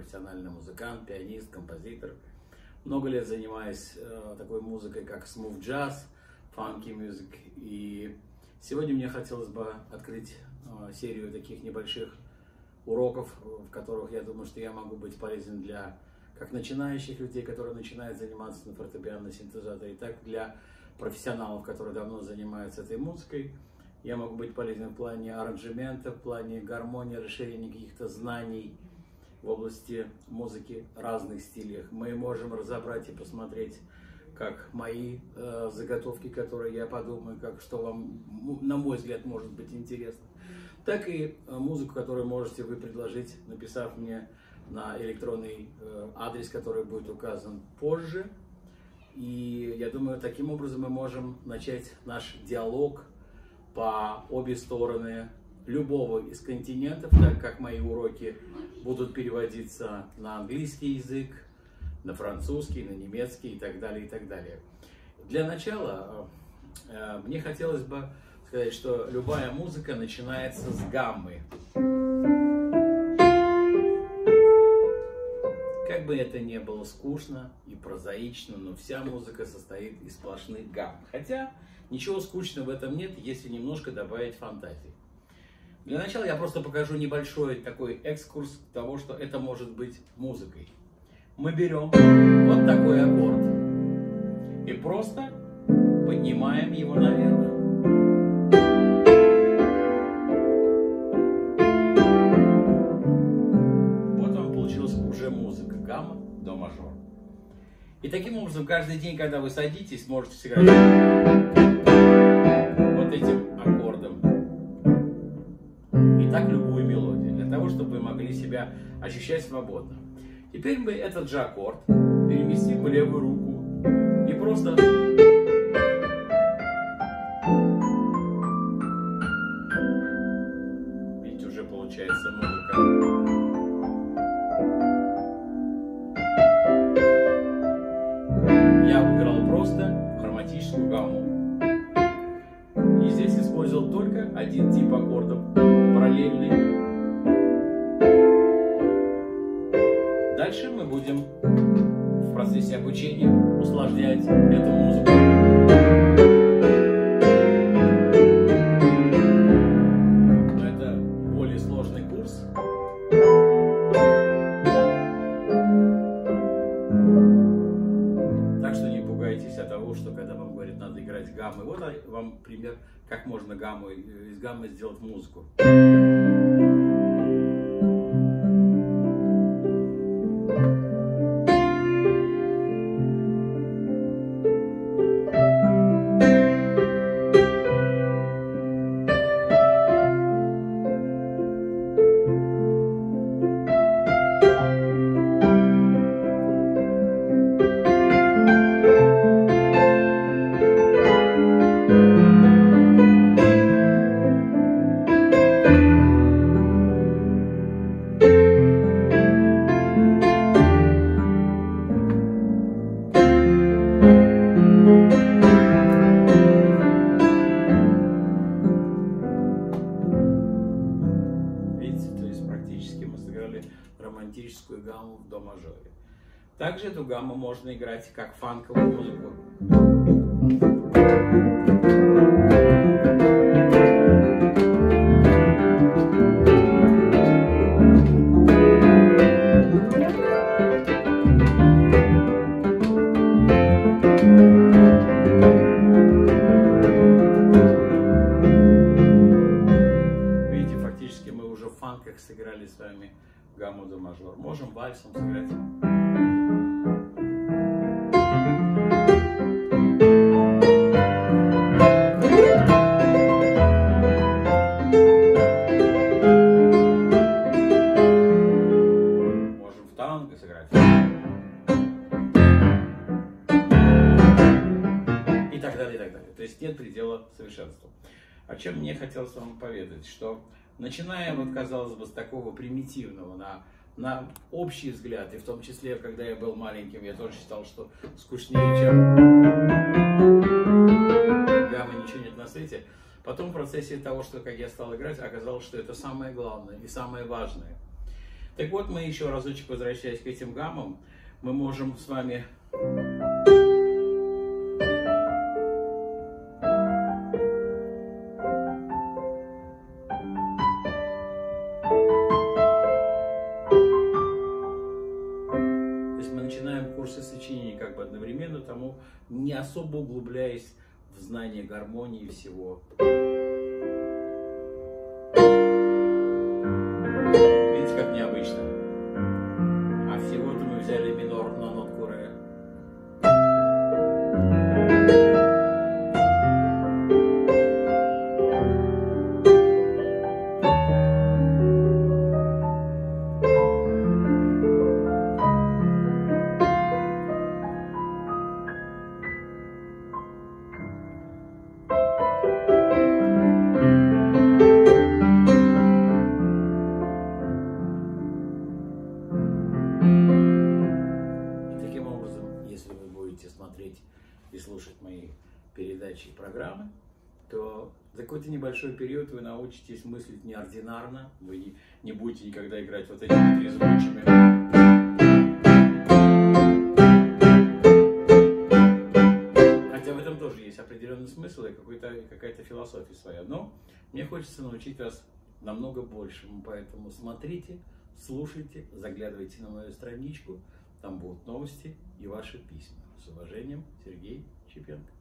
профессиональный музыкант, пианист, композитор. Много лет занимаюсь такой музыкой, как smooth jazz, funky music. И сегодня мне хотелось бы открыть серию таких небольших уроков, в которых я думаю, что я могу быть полезен для как начинающих людей, которые начинают заниматься на фортепиано, синтезаторе, так для профессионалов, которые давно занимаются этой музыкой. Я могу быть полезен в плане аранжемента, в плане гармонии, расширения каких-то знаний в области музыки разных стилей. Мы можем разобрать и посмотреть, как мои заготовки, которые я подумаю, как, что вам, на мой взгляд, может быть интересно, так и музыку, которую можете вы предложить, написав мне на электронный адрес, который будет указан позже. И я думаю, таким образом мы можем начать наш диалог по обе стороны любого из континентов, так как мои уроки будут переводиться на английский язык, на французский, на немецкий и так далее, и так далее. Для начала мне хотелось бы сказать, что любая музыка начинается с гаммы. Как бы это ни было скучно и прозаично, но вся музыка состоит из сплошных гамм. Хотя ничего скучного в этом нет, если немножко добавить фантазии. Для начала я просто покажу небольшой такой экскурс того, что это может быть музыкой. Мы берем вот такой аккорд и просто поднимаем его наверх. Музыка, гамма, до мажор. И таким образом, каждый день, когда вы садитесь, можете сыграть вот этим аккордом. И так любую мелодию, для того, чтобы вы могли себя ощущать свободно. Теперь мы этот же аккорд переместим в левую руку и просто видите, уже получается музыка. Просто хроматическую гамму. И здесь использовал только один тип аккордов, параллельный. Дальше мы будем в процессе обучения усложнять эту музыку. Но это более сложный курс. От того, что когда вам говорят, надо играть гаммы, вот вам пример, как можно из гаммы сделать музыку. Романтическую гамму в до мажоре. Также эту гамму можно играть как фанковую музыку. Видите, фактически мы уже в фанках сыграли с вами гамму до мажор. Можем вальсом сыграть. Можем в танго сыграть. И так далее, и так далее. То есть нет предела совершенству. О чем мне хотелось вам поведать, что начиная, вот, казалось бы, с такого примитивного, на общий взгляд, и в том числе, когда я был маленьким, я тоже считал, что скучнее, чем гамма, ничего нет на свете. Потом в процессе того, что как я стал играть, оказалось, что это самое главное и самое важное. Так вот, мы еще разочек, возвращаясь к этим гаммам, мы можем с вами курсы сочинений как бы одновременно, тому не особо углубляясь в знание гармонии всего. Видите, как необычно? А всего-то мы взяли минор на нотку ре. Смотреть и слушать мои передачи и программы, то за какой-то небольшой период вы научитесь мыслить неординарно, вы не будете никогда играть вот этими трезвучами. Хотя в этом тоже есть определенный смысл и какая-то философия своя. Но мне хочется научить вас намного большему, поэтому смотрите, слушайте, заглядывайте на мою страничку, там будут новости и ваши письма. С уважением, Сергей Чепенко.